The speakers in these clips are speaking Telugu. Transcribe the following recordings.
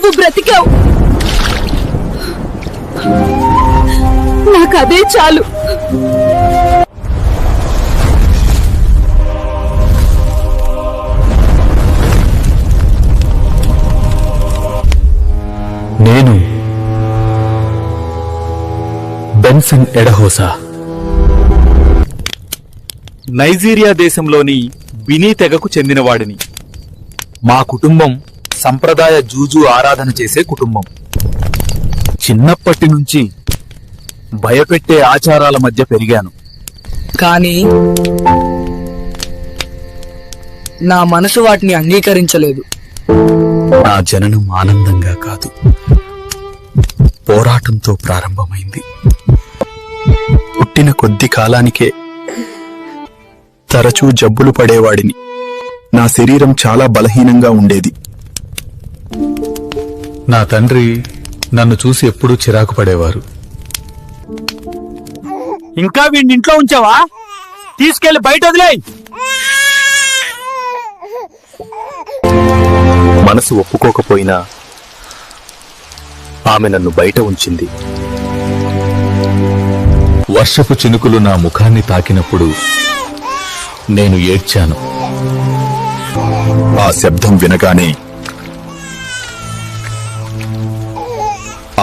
నువ్వు బ్రతికావు. నాకదే చాలు. నేను బెన్సన్ ఎడహోసా, నైజీరియా దేశంలోని బినీ తెగకు చెందినవాడిని. మా కుటుంబం సంప్రదాయ జూజు ఆరాధన చేసే కుటుంబం. చిన్నప్పటి నుంచి భయపెట్టే ఆచారాల మధ్య పెరిగాను. కానీ నా మనసు వాటిని అంగీకరించలేదు. నా జననం ఆనందంగా కాదు, పోరాటంతో ప్రారంభమైంది. పుట్టిన కొద్ది కాలానికే తరచూ జబ్బులు పడేవాడిని. నా శరీరం చాలా బలహీనంగా ఉండేది. నా తండ్రి నన్ను చూసి ఎప్పుడూ చిరాకు పడేవారు. ఇంకా వీడిని ఇంట్లో ఉంచావా? తీసుకెళ్లి బయట వదిలేయ్. మనసు ఒప్పుకోకపోయినా ఆమె నన్ను బయట ఉంచింది. వర్షపు చినుకులు నా ముఖాన్ని తాకినప్పుడు నేను ఏడ్చాను. ఆ శబ్దం వినగానే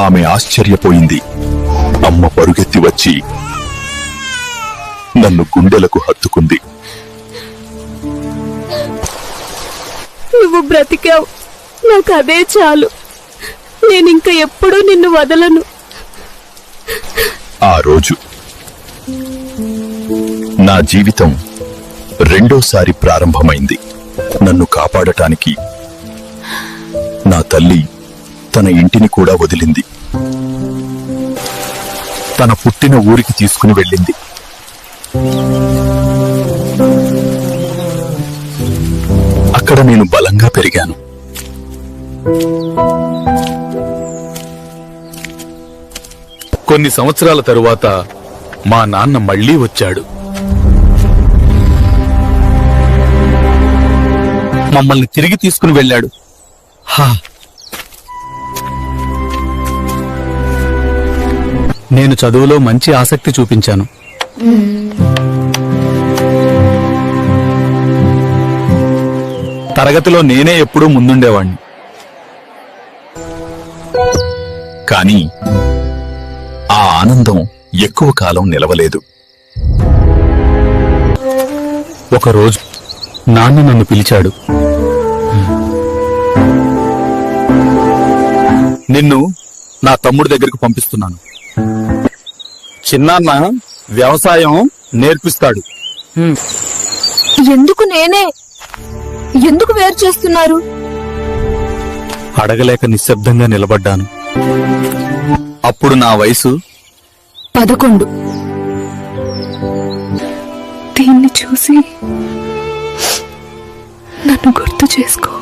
ఆమె ఆశ్చర్యపోయింది. అమ్మ పరుగెత్తి వచ్చి నన్ను గుండెలకు హత్తుకుంది. నువ్వు బ్రతికావు, నాకదే చాలు. నేనింక ఎప్పుడూ నిన్ను వదలను. ఆ రోజు నా జీవితం రెండోసారి ప్రారంభమైంది. నన్ను కాపాడటానికి నా తల్లి తన ఇంటిని కూడా వదిలింది. తన పుట్టిన ఊరికి తీసుకుని వెళ్ళింది. అక్కడ నేను బలంగా పెరిగాను. కొన్ని సంవత్సరాల తరువాత మా నాన్న మళ్లీ వచ్చాడు. మమ్మల్ని తిరిగి తీసుకుని వెళ్ళాడు. నేను చదువులో మంచి ఆసక్తి చూపించాను. తరగతిలో నేనే ఎప్పుడూ ముందుండేవాణ్ణి. కానీ ఆ ఆనందం ఎక్కువ కాలం నిలవలేదు. ఒకరోజు నాన్న నన్ను పిలిచాడు. నిన్ను నా తమ్ముడి దగ్గరకు పంపిస్తున్నాను. చిన్నాన్న వ్యవసాయం నేర్పిస్తాడు. ఎందుకు నేనే? ఎందుకు వేరు చేస్తున్నారు? అడగలేక నిశ్శబ్దంగా నిలబడ్డాను. అప్పుడు నా వయసు 11. దీన్ని చూసి నన్ను గుర్తు చేసుకో.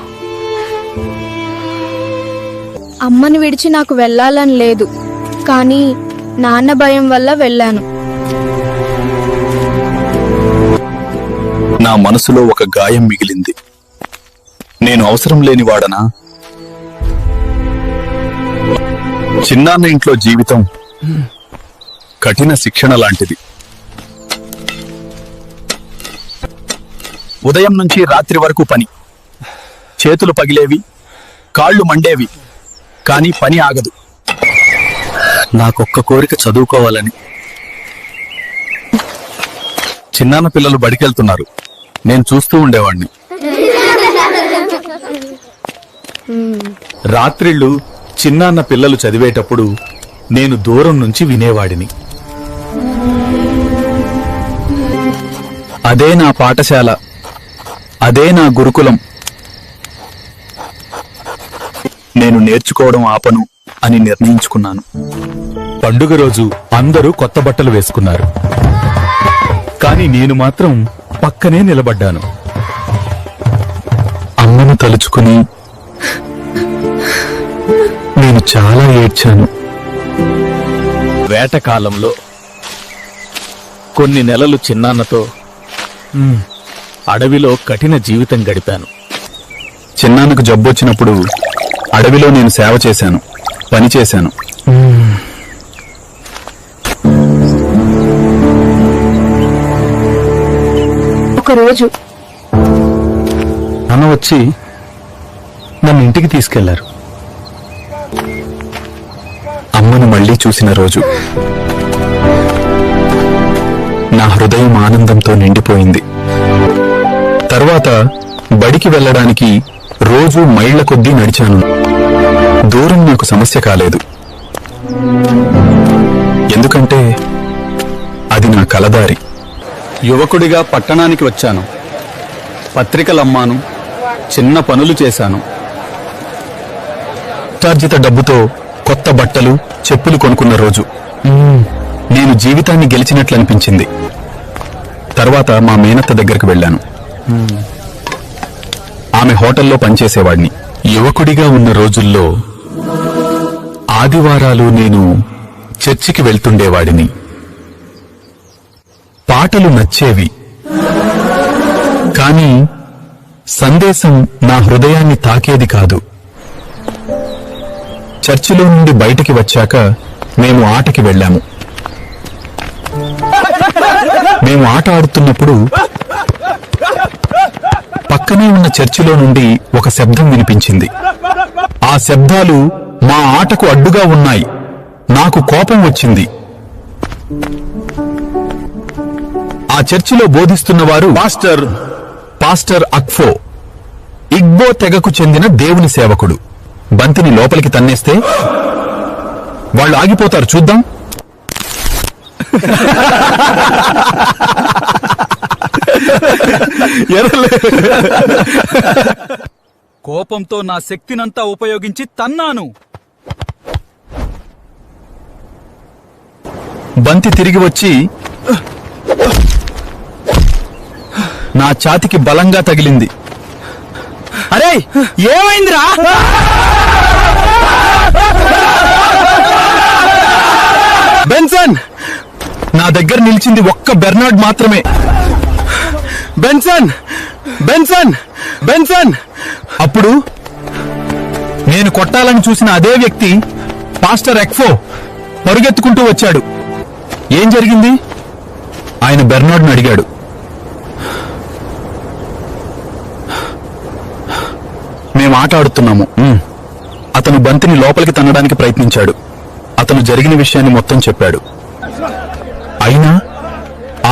అమ్మని విడిచి నాకు వెళ్ళాలని లేదు, కానీ నాన్న భయం వల్ల వెళ్ళాను. నా మనసులో ఒక గాయం మిగిలింది. నేను అవసరం లేనివాడనా? చిన్నాన్న ఇంట్లో జీవితం కఠిన శిక్షణ లాంటిది. ఉదయం నుంచి రాత్రి వరకు పని. చేతులు పగిలేవి, కాళ్ళు మండేవి, కానీ పని ఆగదు. నాకొక్క కోరిక చదువుకోవాలని. చిన్నాన్న పిల్లలు బడికెళ్తున్నారు. నేను చూస్తూ ఉండేవాణ్ణి. రాత్రిళ్ళు చిన్నాన్న పిల్లలు చదివేటప్పుడు నేను దూరం నుంచి వినేవాడిని. అదే నా పాఠశాల, అదే నా గురుకులం. నేను నేర్చుకోవడం ఆపను అని నిర్ణయించుకున్నాను. పండుగ రోజు అందరూ కొత్త బట్టలు వేసుకున్నారు. కానీ నేను మాత్రం పక్కనే నిలబడ్డాను. అమ్మను తలుచుకుని నేను చాలా ఏడ్చాను. వేటకాలంలో కొన్ని నెలలు చిన్నాన్నతో అడవిలో కఠిన జీవితం గడిపాను. చిన్నాన్నకు జబ్బొచ్చినప్పుడు అడవిలో నేను సేవ చేశాను, పని చేశాను. ఒకరోజు నాన్న వచ్చి నన్ను ఇంటికి తీసుకెళ్లారు. అమ్మను మళ్లీ చూసిన రోజు నా హృదయం ఆనందంతో నిండిపోయింది. తర్వాత బడికి వెళ్లడానికి రోజూ మైళ్ల కొద్దీ నడిచాను. దూరం నాకు సమస్య కాలేదు, ఎందుకంటే అది నా కలదారి. యువకుడిగా పట్టణానికి వచ్చాను. పత్రికలమ్మాను, చిన్న పనులు చేశాను. కష్టార్జిత డబ్బుతో కొత్త బట్టలు, చెప్పులు కొనుక్కున్న రోజు నేను జీవితాన్ని గెలిచినట్లనిపించింది. తర్వాత మా మేనత్త దగ్గరికి వెళ్ళాను. ఆమె హోటల్లో పనిచేసేవాడిని. యువకుడిగా ఉన్న రోజుల్లో ఆదివారాలు నేను చర్చికి వెళ్తుండేవాడిని. పాటలు నచ్చేవి, కానీ సందేశం నా హృదయాన్ని తాకేది కాదు. చర్చిలో నుండి బయటికి వచ్చాక మేము ఆటకి వెళ్ళాము. మేము ఆట ఆడుతున్నప్పుడు పక్కనే ఉన్న చర్చిలో నుండి ఒక శబ్దం వినిపించింది. ఆ శబ్దాలు మా ఆటకు అడ్డుగా ఉన్నాయి. నాకు కోపం వచ్చింది. ఆ చర్చిలో బోధిస్తున్నవారు పాస్టర్ అక్ఫో, ఇగ్బో తెగకు చెందిన దేవుని సేవకుడు. బంతిని లోపలికి తన్నేస్తే వాళ్ళు ఆగిపోతారు, చూద్దాం. కోపంతో నా శక్తినంతా ఉపయోగించి తన్నాను. బంతి తిరిగి వచ్చి నా ఛాతికి బలంగా తగిలింది. అరే, ఏమైందిరా? బెన్సన్! నా దగ్గర నిలిచింది ఒక్క బెర్నార్డ్ మాత్రమే. బెన్సన్! బెన్సన్! బెన్సన్! అప్పుడు నేను కొట్టాలని చూసిన అదే వ్యక్తి పాస్టర్ ఎక్ఫో పరుగెత్తుకుంటూ వచ్చాడు. ఏం జరిగింది? ఆయన బెర్నార్డ్ను అడిగాడు. మేము ఆట ఆడుతున్నాము. అతను బంతిని లోపలికి తన్నడానికి ప్రయత్నించాడు. అతను జరిగిన విషయాన్ని మొత్తం చెప్పాడు. అయినా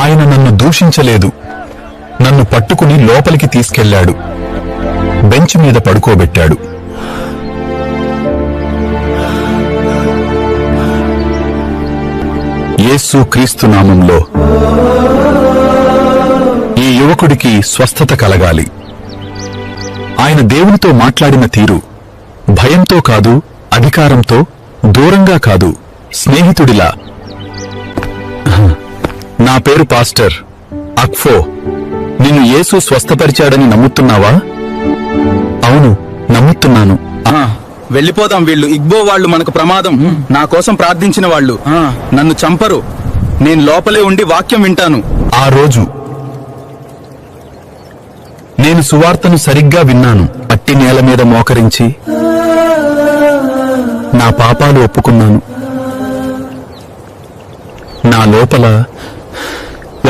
ఆయన నన్ను దూషించలేదు. నన్ను పట్టుకుని లోపలికి తీసుకెళ్లాడు. బెంచ్ మీద పడుకోబెట్టాడు. యేసు క్రీస్తు నామంలో ఈ యువకుడికి స్వస్థత కలగాలి. ఆయన దేవునితో మాట్లాడిన తీరు భయంతో కాదు, అధికారంతో, దూరంగా కాదు, స్నేహితుడిలా. నా పేరు పాస్టర్ అక్ఫో. నిన్ను యేసు స్వస్థపరిచాడని నమ్ముతున్నావా? అవును, నమ్ముతున్నాను. వెళ్ళిపోదాం. వీళ్ళు ఇగ్బో వాళ్ళు మనకు ప్రమాదం. నా కోసం ప్రార్థించిన వాళ్ళు. నన్ను చంపరు. నేను లోపలే ఉండి వాక్యం వింటాను. ఆ రోజు నేను సువార్తను సరిగ్గా విన్నాను. పట్టి నేల మీద మోకరించి నా పాపాలు ఒప్పుకున్నాను. నా లోపల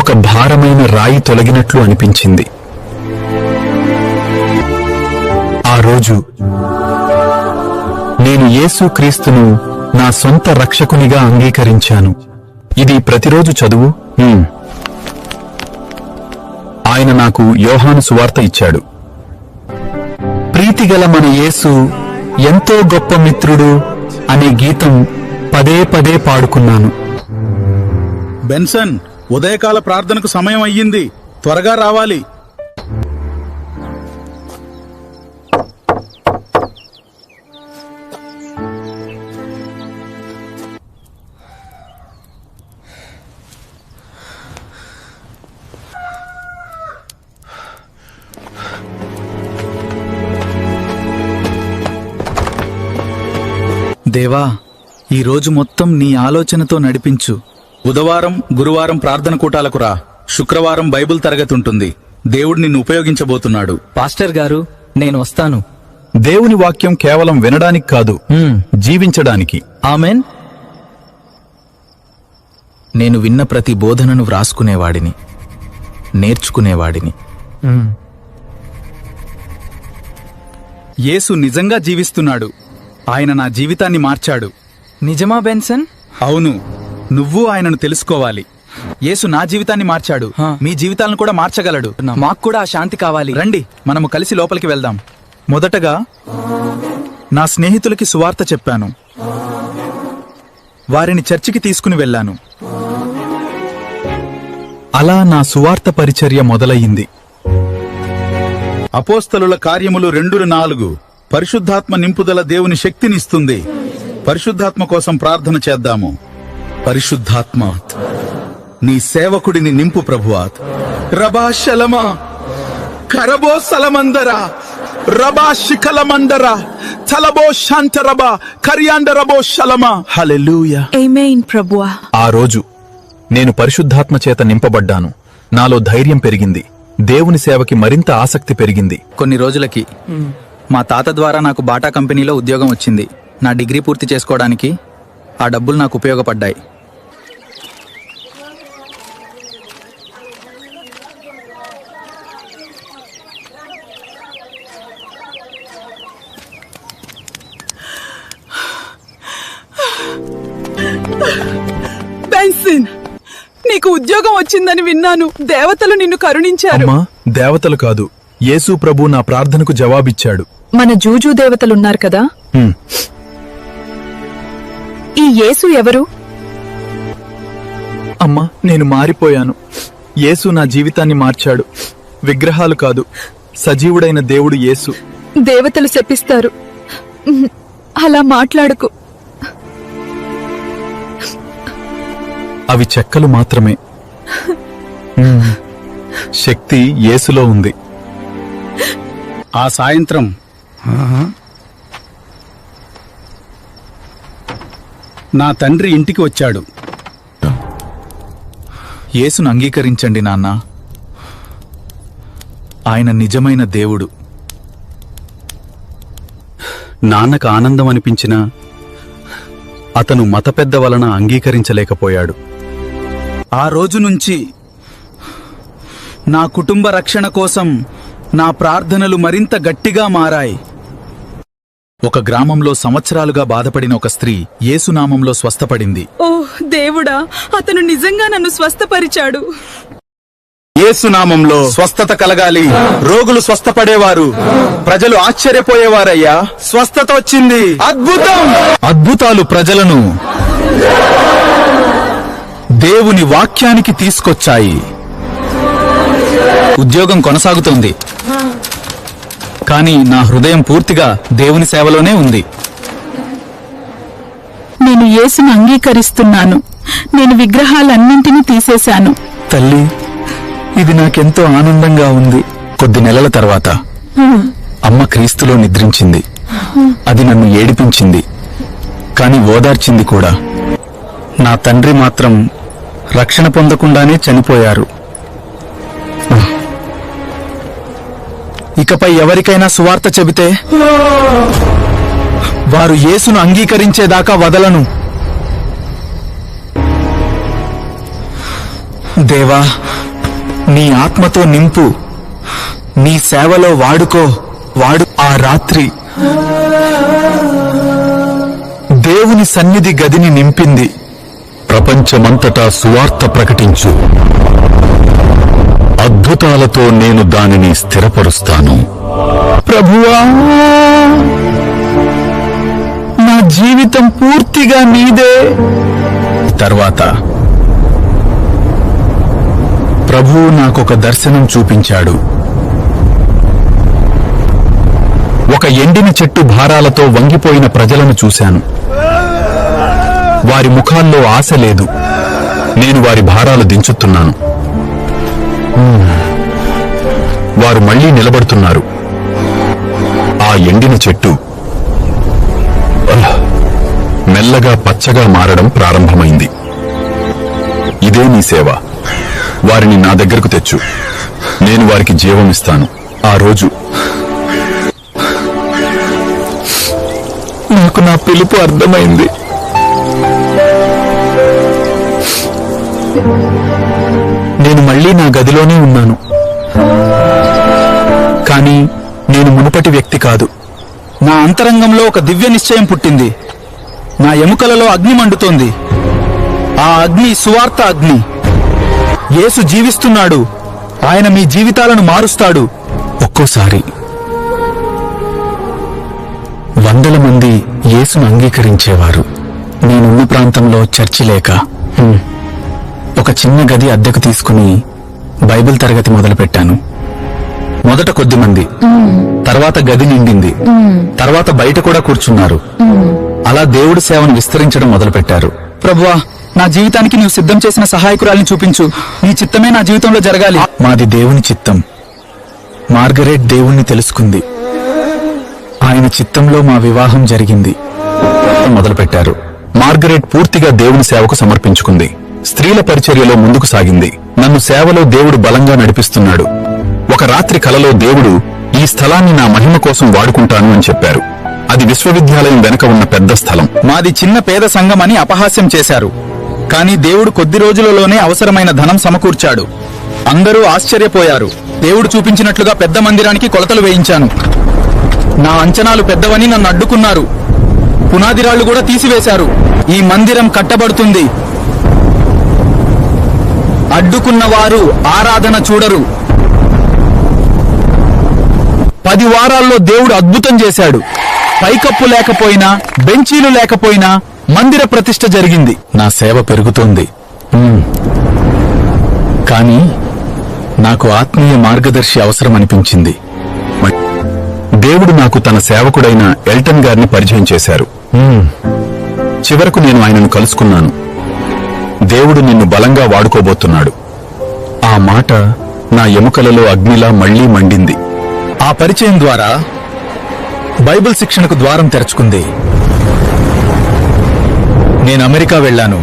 ఒక భారమైన రాయి తొలగినట్లు అనిపించింది. ఆ రోజు నేను యేసు క్రీస్తును నా సొంత రక్షకునిగా అంగీకరించాను. ఇది ప్రతిరోజు చదువు. ఆయన నాకు యోహాను సువార్త ఇచ్చాడు. ప్రీతిగల మన యేసు ఎంతో గొప్ప మిత్రుడు అనే గీతం పదే పదే పాడుకున్నాను. బెన్సన్, ఉదయకాల ప్రార్థనకు సమయం అయ్యింది. త్వరగా రావాలి. దేవా, ఈ రోజు మొత్తం నీ ఆలోచనతో నడిపించు. బుధవారం, గురువారం ప్రార్థన కూటాలకు రా. శుక్రవారం బైబిల్ తరగతి ఉంటుంది. దేవుడు నిన్ను ఉపయోగించబోతున్నాడు. పాస్టర్ గారు, నేను వస్తాను. దేవుని వాక్యం కేవలం వినడానికి కాదు, జీవించడానికి. ఆమెన్. నేను విన్న ప్రతి బోధనను వ్రాసుకునేవాడిని, నేర్చుకునేవాడిని. యేసు నిజంగా జీవిస్తున్నాడు. ఆయన నా జీవితాన్ని మార్చాడు. నిజమా బెన్సన్? అవును, నువ్వు ఆయనను తెలుసుకోవాలి. యేసు నా జీవితాన్ని మార్చాడు, మీ జీవితాలను కూడా మార్చగలడు. మాకు కూడా ఆ శాంతి కావాలి. రండి, మనము కలిసి లోపలికి వెళ్దాం. మొదటగా నా స్నేహితులకి సువార్త చెప్పాను. వారిని చర్చికి తీసుకుని వెళ్ళాను. అలా నా సువార్త పరిచర్య మొదలయ్యింది. అపోస్తలుల కార్యములు 2:4 పరిశుద్ధాత్మ నింపుదల దేవుని శక్తినిస్తుంది. పరిశుద్ధాత్మ కోసం ప్రార్థన చేద్దాము. పరిశుద్ధాత్మ, నీ సేవకుడిని నింపు ప్రభువా. రబా శలమా కరబో సలమందరా రబా శిఖలమందరా తలబో శాంతరబా కర్యాండరబో శలమా. హల్లెలూయా. ఆమేన్ ప్రభువా. ఆ రోజు నేను పరిశుద్ధాత్మ చేత నింపబడ్డాను. నాలో ధైర్యం పెరిగింది. దేవుని సేవకి మరింత ఆసక్తి పెరిగింది. కొన్ని రోజులకి మా తాత ద్వారా నాకు బాటా కంపెనీలో ఉద్యోగం వచ్చింది. నా డిగ్రీ పూర్తి చేసుకోవడానికి ఆ డబ్బులు నాకు ఉపయోగపడ్డాయి. బెన్సన్, నీకు ఉద్యోగం వచ్చిందని విన్నాను. దేవతలు నిన్ను కరుణించారు. అమ్మా, దేవతలు కాదు, యేసు ప్రభు నా ప్రార్థనకు జవాబిచ్చాడు. మన జూజూ దేవతలున్నారు కదా, హ్మ్. ఈ యేసు ఎవరు? అమ్మా, నేను మారిపోయాను. యేసు నా జీవితాన్ని మార్చాడు. విగ్రహాలు కాదు, సజీవుడైన దేవుడు యేసు. దేవతలు శపిస్తారు. అలా మాట్లాడకు. అవి చెక్కలు మాత్రమే. శక్తి యేసులో ఉంది. ఆ సాయంత్రం నా తండ్రి ఇంటికి వచ్చాడు. యేసును అంగీకరించండి నాన్న. ఆయన నిజమైన దేవుడు. నాన్నకు ఆనందం అనిపించినా అతను మత పెద్ద వలన అంగీకరించలేకపోయాడు. ఆ రోజు నుంచి నా కుటుంబ రక్షణ కోసం నా ప్రార్థనలు మరింత గట్టిగా మారాయి. ఒక గ్రామంలో సంవత్సరాలుగా బాధపడిన ఒక స్త్రీ యేసునామంలో స్వస్థపడింది. ఓ దేవుడా, అతను నిజంగా నన్ను స్వస్థపరిచాడు. యేసునామంలో స్వస్థత కలగాలి. రోగులు స్వస్థపడేవారు, ప్రజలు ఆశ్చర్యపోయేవారయ్యా. స్వస్థత వచ్చింది. అద్భుతం. అద్భుతాలు ప్రజలను దేవుని వాక్యానికి తీసుకొచ్చాయి. ఉద్యోగం కొనసాగుతోంది, కానీ నా హృదయం పూర్తిగా దేవుని సేవలోనే ఉంది. నేను యేసును అంగీకరిస్తున్నాను. నేను విగ్రహాలన్నింటినీ తీసేశాను. తల్లి, ఇది నాకెంతో ఆనందంగా ఉంది. కొద్ది నెలల తర్వాత అమ్మ క్రీస్తులో నిద్రించింది. అది నన్ను ఏడిపించింది, కాని ఓదార్చింది కూడా. నా తండ్రి మాత్రం రక్షణ పొందకుండానే చనిపోయారు. ఇకపై ఎవరికైనా సువార్త చెబితే వారు యేసును అంగీకరించేదాకా వదలను. దేవా, నీ ఆత్మతో నింపు. నీ సేవలో వాడుకో. ఆ రాత్రి దేవుని సన్నిధి గదిని నింపింది. ప్రపంచమంతటా సువార్త ప్రకటించు. అద్భుతాలతో నేను దానిని స్థిరపరుస్తాను. ప్రభువా, నా జీవితం పూర్తిగా నీదే. తర్వాత ప్రభువు నాకొక దర్శనం చూపించాడు. ఒక ఎండిన చెట్టు భారాలతో వంగిపోయిన ప్రజలను చూశాను. వారి ముఖాల్లో ఆశ లేదు. నేను వారి భారాలు దించుతున్నాను. వారు మళ్లీ నిలబడుతున్నారు. ఆ ఎండిన చెట్టు మెల్లగా పచ్చగా మారడం ప్రారంభమైంది. ఇదే నీ సేవ. వారిని నా దగ్గరకు తెచ్చు. నేను వారికి జీవమిస్తాను. ఆ రోజు నాకు నా పిలుపు అర్థమైంది. నేను మళ్ళీ నా గదిలోనే ఉన్నాను. కానీ నేను మునుపటి వ్యక్తి కాదు. నా అంతరంగంలో ఒక దివ్య నిశ్చయం పుట్టింది. నా ఎముకలలో అగ్ని మండుతోంది. ఆ అగ్ని సువార్త అగ్ని. యేసు జీవిస్తున్నాడు. ఆయన మీ జీవితాలను మారుస్తాడు. ఒక్కోసారి వందల మంది యేసును అంగీకరించేవారు. నేనున్న ప్రాంతంలో చర్చి లేక ఒక చిన్న గది అద్దెకు తీసుకుని బైబిల్ తరగతి మొదలుపెట్టాను. మొదట కొద్దిమంది, తర్వాత గది నిండింది, తర్వాత బయట కూడా కూర్చున్నారు. అలా దేవుడి సేవను విస్తరించడం మొదలుపెట్టారు. ప్రభువా, నా జీవితానికి నువ్వు సిద్ధం చేసిన సహాయకురాల్ని చూపించు. నీ చిత్తమే నా జీవితంలో జరగాలి. మాది దేవుని చిత్తం. మార్గరెట్ దేవుణ్ణి తెలుసుకుంది. ఆయన చిత్తంలో మా వివాహం జరిగింది. మొదలుపెట్టారు. మార్గరెట్ పూర్తిగా దేవుని సేవకు సమర్పించుకుంది. స్త్రీల పరిచర్యలో ముందుకు సాగింది. నన్ను సేవలో దేవుడు బలంగా నడిపిస్తున్నాడు. ఒక రాత్రి కలలో దేవుడు ఈ స్థలాన్ని నా మహిమ కోసం వాడుకుంటాను అని చెప్పారు. అది విశ్వవిద్యాలయం వెనక ఉన్న పెద్ద స్థలం. మాది చిన్న పేద సంఘమని అపహాస్యం చేశారు. కానీ దేవుడు కొద్ది రోజులలోనే అవసరమైన ధనం సమకూర్చాడు. అందరూ ఆశ్చర్యపోయారు. దేవుడు చూపించినట్లుగా పెద్ద మందిరానికి కొలతలు వేయించాను. నా అంచనాలు పెద్దవని నన్ను అడ్డుకున్నారు. పునాదిరాళ్లు కూడా తీసివేశారు. ఈ మందిరం కట్టబడుతుంది. అడ్డుకున్నవారు ఆరాధన చూడరు. 10 వారాల్లో దేవుడు అద్భుతం చేశాడు. పైకప్పు లేకపోయినా, బెంచీలు లేకపోయినా మందిర ప్రతిష్ఠ జరిగింది. నా సేవ పెరుగుతోంది. కానీ నాకు ఆత్మీయ మార్గదర్శి అవసరం అనిపించింది. దేవుడు నాకు తన సేవకుడైన ఎల్టన్ గారిని పరిచయం చేశారు. చివరకు నేను ఆయనను కలుసుకున్నాను. దేవుడు నిన్ను బలంగా వాడుకోబోతున్నాడు. ఆ మాట నా ఎముకలలో అగ్నిలా మళ్లీ మండింది. ఆ పరిచయం ద్వారా బైబిల్ శిక్షణకు ద్వారం తెరుచుకుంది. నేను అమెరికా వెళ్లాను.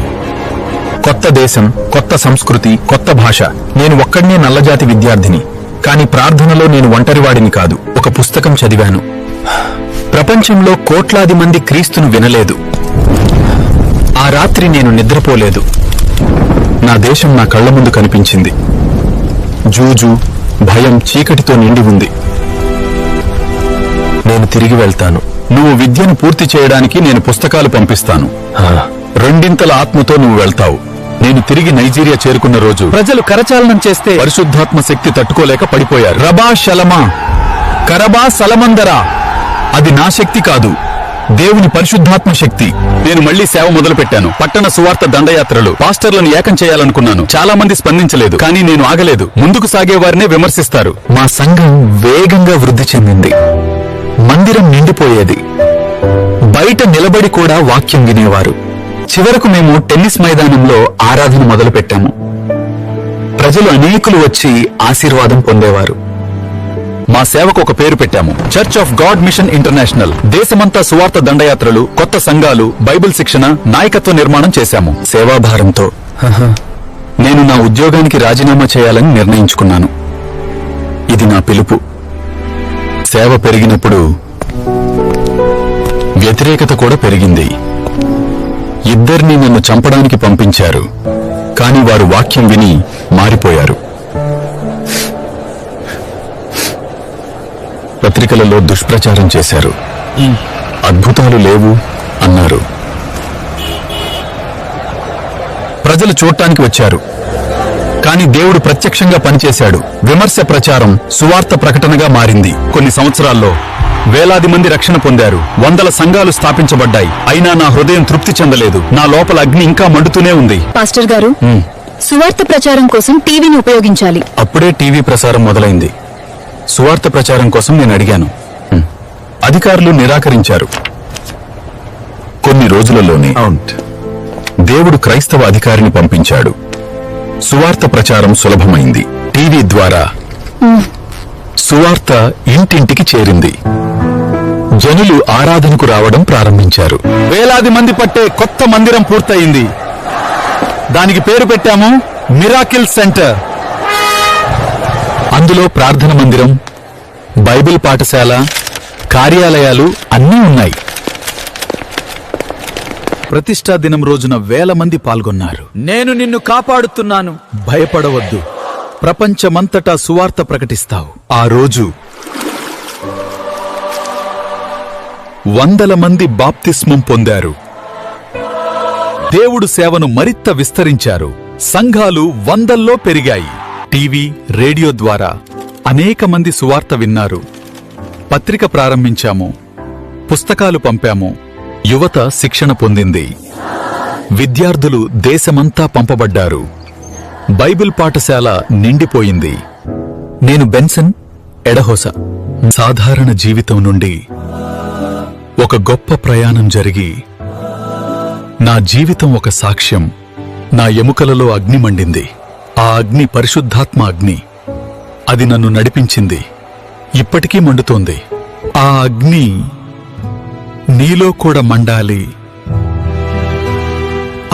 కొత్త దేశం, కొత్త సంస్కృతి, కొత్త భాష. నేను ఒక్కడినే నల్లజాతి విద్యార్థిని. కాని ప్రార్థనలో నేను ఒంటరివాడిని కాదు. ఒక పుస్తకం చదివాను. ప్రపంచంలో కోట్లాది మంది క్రీస్తును వినలేదు. ఆ రాత్రి నేను నిద్రపోలేదు. నా దేశం నా కళ్ల ముందు కనిపించింది. జూజు, భయం, చీకటితో నిండి ఉంది. నేను తిరిగి వెళ్తాను. నువ్వు విద్యను పూర్తి చేయడానికి నేను పుస్తకాలు పంపిస్తాను. 2 ఆత్మతో నువ్వు వెళ్తావు. నేను తిరిగి నైజీరియా చేరుకున్న రోజు ప్రజలు కరచాలనం చేస్తే పరిశుద్ధాత్మ శక్తి తట్టుకోలేక పడిపోయారు. రబా షలమా, కరబా సలమందరా. అది నా శక్తి కాదు, దేవుని పరిశుద్ధాత్మ శక్తి. నేను మళ్లీ సేవ మొదలుపెట్టాను. పట్టణ సువార్త దండయాత్రలు. పాస్టర్లను ఏకం చేయాలనుకున్నాను. చాలా మంది స్పందించలేదు. కానీ నేను ఆగలేదు. ముందుకు సాగే వారినే విమర్శిస్తారు. మా సంఘం వేగంగా వృద్ధి చెందింది. మందిరం నిండిపోయేది. బయట నిలబడి కూడా వాక్యం వినేవారు. చివరకు మేము టెన్నిస్ మైదానంలో ఆరాధన మొదలుపెట్టాము. ప్రజలు అనేకులు వచ్చి ఆశీర్వాదం పొందేవారు. మా సేవకు ఒక పేరు పెట్టాము, church of God mission international. దేశమంతా సువార్త దండయాత్రలు, కొత్త సంఘాలు, బైబిల్ శిక్షణ, నాయకత్వ నిర్మాణం చేశాము. సేవాభారంతో నేను నా ఉద్యోగానికి రాజీనామా చేయాలని నిర్ణయించుకున్నాను. ఇది నా పిలుపు. సేవ పెరిగినప్పుడు వ్యతిరేకత కూడా పెరిగింది. ఇద్దరిని నన్ను చంపడానికి పంపించారు. కాని వారు వాక్యం విని మారిపోయారు. పత్రికలలో దుష్ప్రచారం చేశారు. అద్భుతాలు లేవు అన్నారు. ప్రజలు చూడటానికి వచ్చారు. కాని దేవుడు ప్రత్యక్షంగా పనిచేశాడు. విమర్శ ప్రచారం సువార్త ప్రకటనగా మారింది. కొన్ని సంవత్సరాల్లో వేలాది మంది రక్షణ పొందారు. 100 సంఘాలు స్థాపించబడ్డాయి. అయినా నా హృదయం తృప్తి చెందలేదు. నా లోపల అగ్ని ఇంకా మండుతూనే ఉంది. పాస్టర్ గారు, సువార్త ప్రచారం కోసం టీవీని ఉపయోగించాలి. అప్పుడే టీవీ ప్రసారం మొదలైంది. సువార్త ప్రచారం కోసం నేను అడిగాను. అధికారులు నిరాకరించారు. కొన్ని రోజులలోనే దేవుడు క్రైస్తవ అధికారిని పంపించాడు. సువార్త ప్రచారం సులభమైంది. టీవీ ద్వారా సువార్త ఇంటింటికి చేరింది. జనులు ఆరాధనకు రావడం ప్రారంభించారు. వేలాది మంది పట్టే కొత్త మందిరం పూర్తయింది. దానికి పేరు పెట్టాము మిరాకిల్ సెంటర్. అందులో ప్రార్థన మందిరం, బైబిల్ పాఠశాల, కార్యాలయాలు అన్నీ ఉన్నాయి. ప్రతిష్టా దినం రోజున వేల మంది పాల్గొన్నారు. నేను నిన్ను కాపాడుతున్నాను. భయపడవద్దు, ప్రపంచమంతటా సువార్త ప్రకటిస్తావు. ఆ రోజు 100 మంది బాప్తిస్మం పొందారు. దేవుడు సేవను మరింత విస్తరించారు. సంఘాలు 100ల్లో పెరిగాయి. టీవీ, రేడియో ద్వారా అనేక మంది సువార్త విన్నారు. పత్రిక ప్రారంభించాము, పుస్తకాలు పంపాము. యువత శిక్షణ పొందింది. విద్యార్థులు దేశమంతా పంపబడ్డారు. బైబిల్ పాఠశాల నిండిపోయింది. నేను బెన్సన్ ఎడహోస. సాధారణ జీవితం నుండి ఒక గొప్ప ప్రయాణం జరిగి నా జీవితం ఒక సాక్ష్యం. నా ఎముకలలో అగ్ని మండింది. ఆ అగ్ని పరిశుద్ధాత్మ అగ్ని. అది నన్ను నడిపించింది. ఇప్పటికీ మండుతోంది. ఆ అగ్ని నీలో కూడా మండాలి.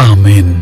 ఆమేన్.